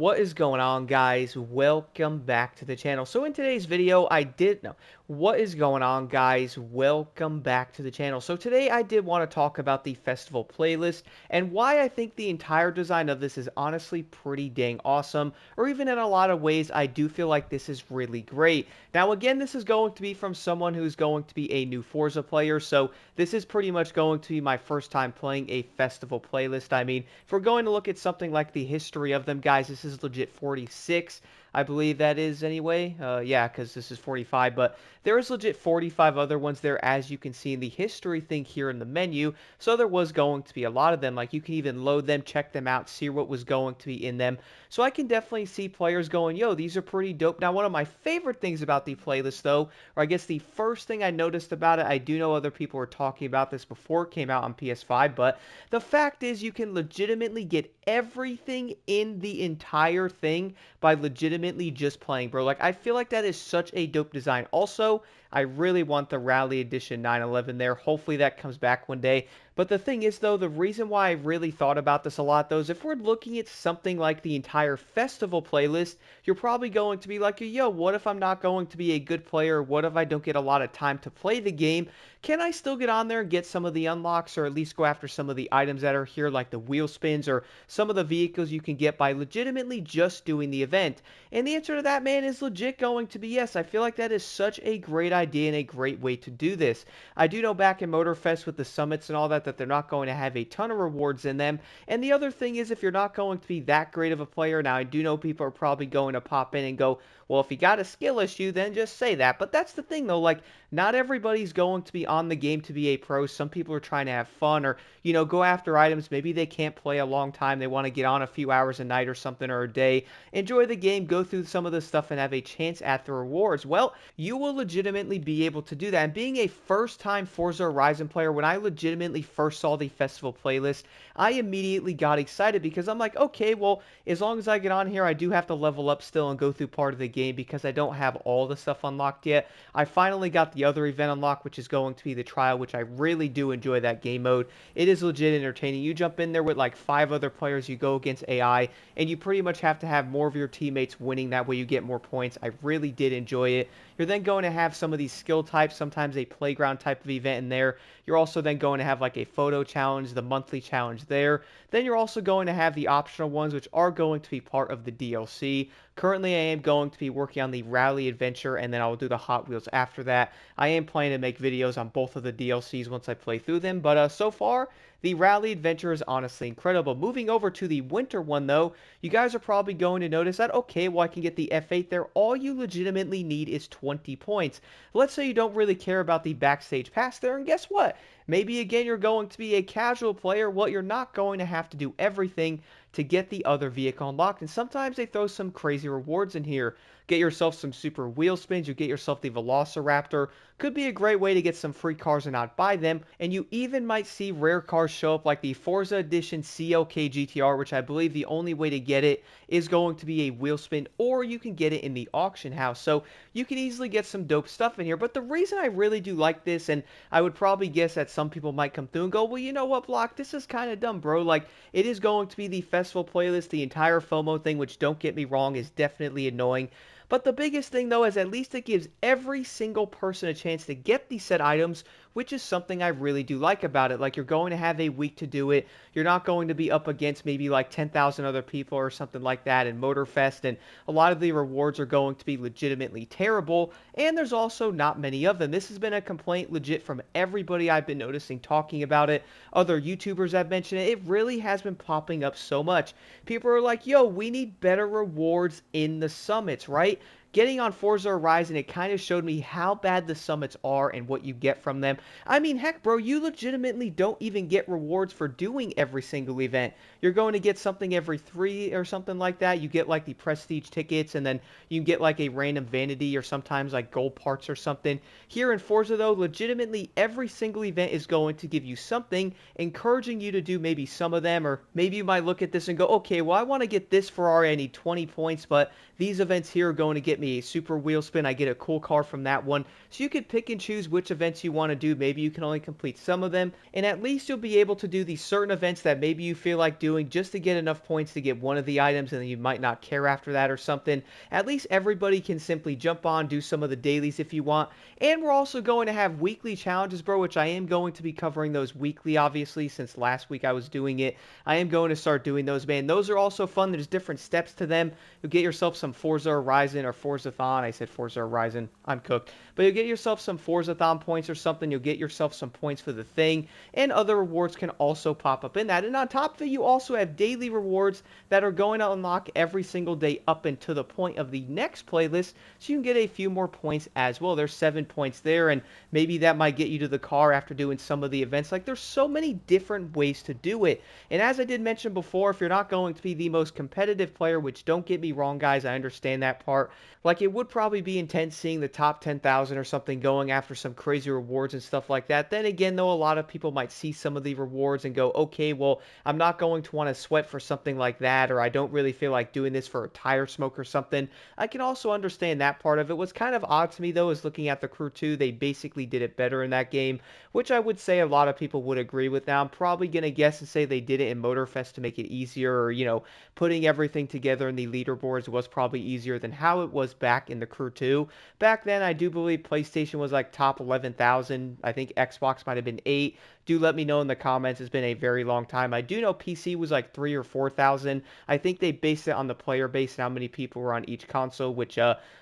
What is going on, guys? Welcome back to the channel. So in today's video, what is going on, guys? Welcome back to the channel. So today I did want to talk about the festival playlist and why I think the entire design of this is honestly pretty dang awesome, or even in a lot of ways I do feel like this is really great. Now again, this is going to be from someone who's going to be a new Forza player, so this is pretty much going to be my first time playing a festival playlist. I mean, if we're going to look at something like the history of them, guys, this is legit 46. I believe that is anyway. Yeah, because this is 45, but there is legit 45 other ones there, as you can see in the history thing here in the menu. So there was going to be a lot of them. Like, you can even load them, check them out, see what was going to be in them. So I can definitely see players going, yo, these are pretty dope. Now, one of my favorite things about the playlist, though, or I guess the first thing I noticed about it, I do know other people were talking about this before it came out on PS5, but the fact is you can legitimately get everything in the entire thing by legitimately just playing, bro. Like, I feel like that is such a dope design. Also, I really want the Rally Edition 911 there. Hopefully that comes back one day. But the thing is, though, the reason why I really thought about this a lot, though, is if we're looking at something like the entire festival playlist, you're probably going to be like, yo, what if I'm not going to be a good player? What if I don't get a lot of time to play the game? Can I still get on there and get some of the unlocks, or at least go after some of the items that are here, like the wheel spins, or some of the vehicles you can get by legitimately just doing the event? And the answer to that, man, is legit going to be yes. I feel like that is such a great idea and a great way to do this. I do know back in Motorfest with the summits and all that, that they're not going to have a ton of rewards in them. And the other thing is, if you're not going to be that great of a player, now I do know people are probably going to pop in and go, well, if you got a skill issue, then just say that. But that's the thing, though, like, not everybody's going to be on the game to be a pro. Some people are trying to have fun, or, go after items. Maybe they can't play a long time. They want to get on a few hours a night or something, or a day, enjoy the game, go through some of the stuff, and have a chance at the rewards. Well, you will legitimately be able to do that. And being a first-time Forza Horizon player, when I legitimately first saw the festival playlist, I immediately got excited because I'm like, okay, well, as long as I get on here, I do have to level up still and go through part of the game because I don't have all the stuff unlocked yet. I finally got the other event unlocked, which is going to be the trial, which I really do enjoy that game mode. It is legit entertaining. You jump in there with like 5 other players, you go against AI, and you pretty much have to have more of your teammates winning. That way you get more points. I really did enjoy it. You're then going to have some of these skill types, sometimes a playground type of event in there. You're also then going to have like a photo challenge, the monthly challenge there. Then you're also going to have the optional ones, which are going to be part of the DLC. Currently, I am going to be working on the Rally Adventure, and then I'll do the Hot Wheels after that. I am planning to make videos on both of the DLCs once I play through them, but so far, the Rally Adventure is honestly incredible. Moving over to the Winter one, though, you guys are probably going to notice that, okay, well, I can get the F8 there. All you legitimately need is 20 points. Let's say you don't really care about the Backstage Pass there, and guess what? Maybe, again, you're going to be a casual player. Well, you're not going to have to do everything to get the other vehicle unlocked, and sometimes they throw some crazy rewards in here. Get yourself some super wheel spins, you get yourself the Velociraptor. Could be a great way to get some free cars and not buy them, and you even might see rare cars show up like the Forza Edition CLK GTR, which I believe the only way to get it is going to be a wheel spin, or you can get it in the auction house. So you can easily get some dope stuff in here. But the reason I really do like this, and I would probably guess that some people might come through and go, well, you know what, Block, this is kind of dumb, bro. Like, it is going to be the festival playlist. The entire FOMO thing, which, don't get me wrong, is definitely annoying. But the biggest thing, though, is at least it gives every single person a chance to get these set items, which is something I really do like about it. Like, you're going to have a week to do it. You're not going to be up against maybe like 10,000 other people or something like that in Motorfest, and a lot of the rewards are going to be legitimately terrible, and there's also not many of them. This has been a complaint legit from everybody I've been noticing talking about it. Other YouTubers have mentioned it. It really has been popping up so much. People are like, yo, we need better rewards in the summits, right? Getting on Forza Horizon, it kind of showed me how bad the summits are and what you get from them. I mean, heck, bro, you legitimately don't even get rewards for doing every single event. You're going to get something every 3 or something like that. You get like the prestige tickets, and then you get like a random vanity or sometimes like gold parts or something. Here in Forza, though, legitimately every single event is going to give you something, encouraging you to do maybe some of them, or maybe you might look at this and go, okay, well, I want to get this Ferrari, I need 20 points, but these events here are going to get me a super wheel spin, I get a cool car from that one. So you could pick and choose which events you want to do. Maybe you can only complete some of them, and at least you'll be able to do these certain events that maybe you feel like doing just to get enough points to get one of the items, and then you might not care after that or something. At least everybody can simply jump on, do some of the dailies if you want. And we're also going to have weekly challenges, bro, which I am going to be covering those weekly, obviously, since last week I was doing it. I am going to start doing those, man. Those are also fun. There's different steps to them. You'll get yourself some Forza Horizon or Forzathon. I said Forza Horizon. I'm cooked. But you'll get yourself some Forzathon points or something. You'll get yourself some points for the thing. And other rewards can also pop up in that. And on top of it, you also have daily rewards that are going to unlock every single day up until the point of the next playlist. So you can get a few more points as well. There's 7 points there. And maybe that might get you to the car after doing some of the events. Like, there's so many different ways to do it. And as I did mention before, if you're not going to be the most competitive player, which don't get me wrong, guys, I understand that part. Like, it would probably be intense seeing the top 10,000 or something going after some crazy rewards and stuff like that. Then again, though, a lot of people might see some of the rewards and go, okay, well, I'm not going to want to sweat for something like that, or I don't really feel like doing this for a tire smoke or something. I can also understand that part of it. What's kind of odd to me, though, is looking at the Crew 2, they basically did it better in that game, which I would say a lot of people would agree with. Now, I'm probably going to guess and say they did it in Motorfest to make it easier, or, putting everything together in the leaderboards was probably easier than how it was back in the Crew 2. Back then, I do believe PlayStation was like top 11,000. I think Xbox might have been 8. Do let me know in the comments. It's been a very long time. I do know PC was like 3 or 4,000. I think they based it on the player base and how many people were on each console, which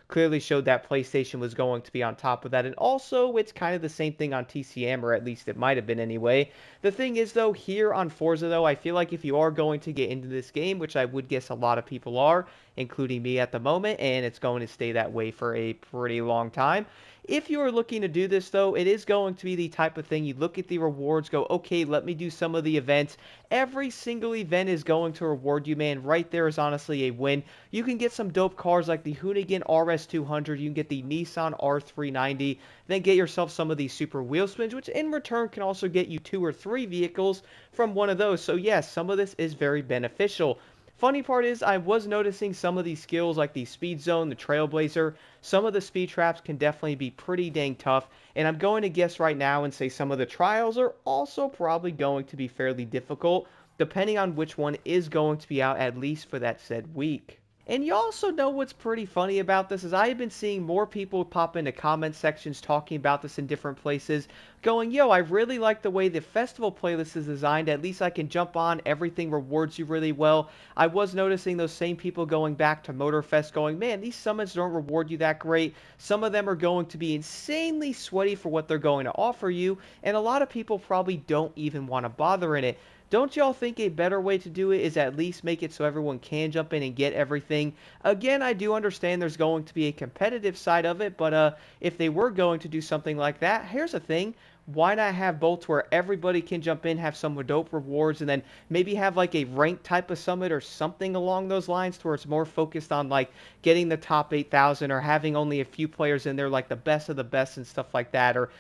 clearly showed that PlayStation was going to be on top of that. And also, it's kind of the same thing on TCM, or at least it might have been anyway. The thing is, though, here on Forza, though, I feel like if you are going to get into this game, which I would guess a lot of people are, including me at the moment, and it's going to stay that way for a pretty long time. If you are looking to do this, though, it is going to be the type of thing you look at the rewards, go, okay, let me do some of the events. Every single event is going to reward you, man. Right there is honestly a win. You can get some dope cars like the Hoonigan RS200. You can get the Nissan R390. Then get yourself some of these super wheel spins, which in return can also get you 2 or 3 vehicles from one of those. So yes, some of this is very beneficial. Funny part is, I was noticing some of these skills like the Speed Zone, the Trailblazer, some of the speed traps can definitely be pretty dang tough, and I'm going to guess right now and say some of the trials are also probably going to be fairly difficult, depending on which one is going to be out at least for that said week. And you also know what's pretty funny about this is I have been seeing more people pop into comment sections talking about this in different places, going, yo, I really like the way the festival playlist is designed. At least I can jump on. Everything rewards you really well. I was noticing those same people going back to Motorfest going, man, these summons don't reward you that great. Some of them are going to be insanely sweaty for what they're going to offer you, and a lot of people probably don't even want to bother in it. Don't y'all think a better way to do it is at least make it so everyone can jump in and get everything? Again, I do understand there's going to be a competitive side of it, but if they were going to do something like that, here's the thing. Why not have both where everybody can jump in, have some dope rewards, and then maybe have like a ranked type of summit or something along those lines to where it's more focused on like getting the top 8,000 or having only a few players in there like the best of the best and stuff like that, or,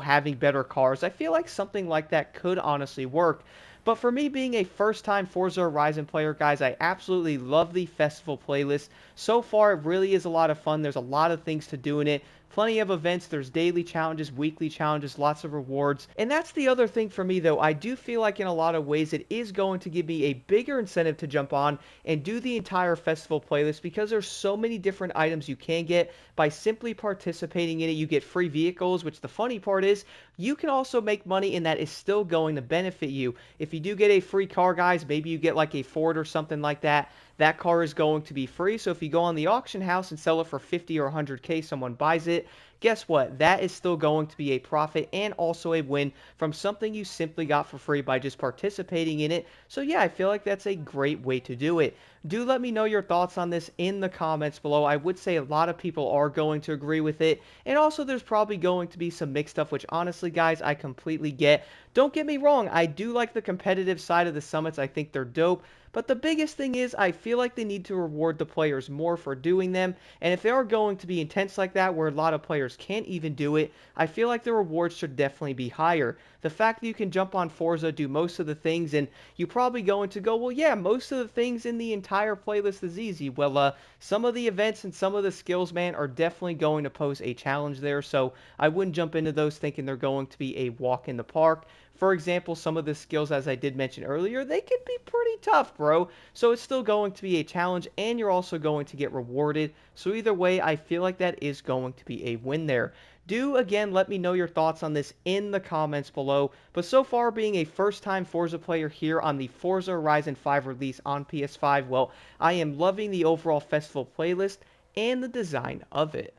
having better cars. I feel like something like that could honestly work. But for me being a first-time Forza Horizon player, guys, I absolutely love the festival playlist. So far, it really is a lot of fun. There's a lot of things to do in it. Plenty of events. There's daily challenges, weekly challenges, lots of rewards. And that's the other thing for me, though. I do feel like in a lot of ways it is going to give me a bigger incentive to jump on and do the entire festival playlist because there's so many different items you can get by simply participating in it. You get free vehicles, which the funny part is you can also make money and that is still going to benefit you. If you do get a free car, guys, maybe you get like a Ford or something like that, that car is going to be free. So if you go on the auction house and sell it for 50 or 100K, someone buys it, guess what? That is still going to be a profit and also a win from something you simply got for free by just participating in it. So yeah, I feel like that's a great way to do it. Do let me know your thoughts on this in the comments below. I would say a lot of people are going to agree with it. And also there's probably going to be some mixed stuff, which honestly, guys, I completely get. Don't get me wrong. I do like the competitive side of the summits. I think they're dope. But the biggest thing is I feel like they need to reward the players more for doing them. And if they are going to be intense like that, where a lot of players players can't even do it, I feel like the rewards should definitely be higher. The fact that you can jump on Forza, do most of the things, and you probably going to go, well, yeah, most of the things in the entire playlist is easy. Well, some of the events and some of the skills, man, are definitely going to pose a challenge there, so I wouldn't jump into those thinking they're going to be a walk in the park. For example, some of the skills, as I did mention earlier, they can be pretty tough, bro. So it's still going to be a challenge, and you're also going to get rewarded. So either way, I feel like that is going to be a win there. Do, again, let me know your thoughts on this in the comments below. But so far, being a first-time Forza player here on the Forza Horizon 5 release on PS5, well, I am loving the overall festival playlist and the design of it.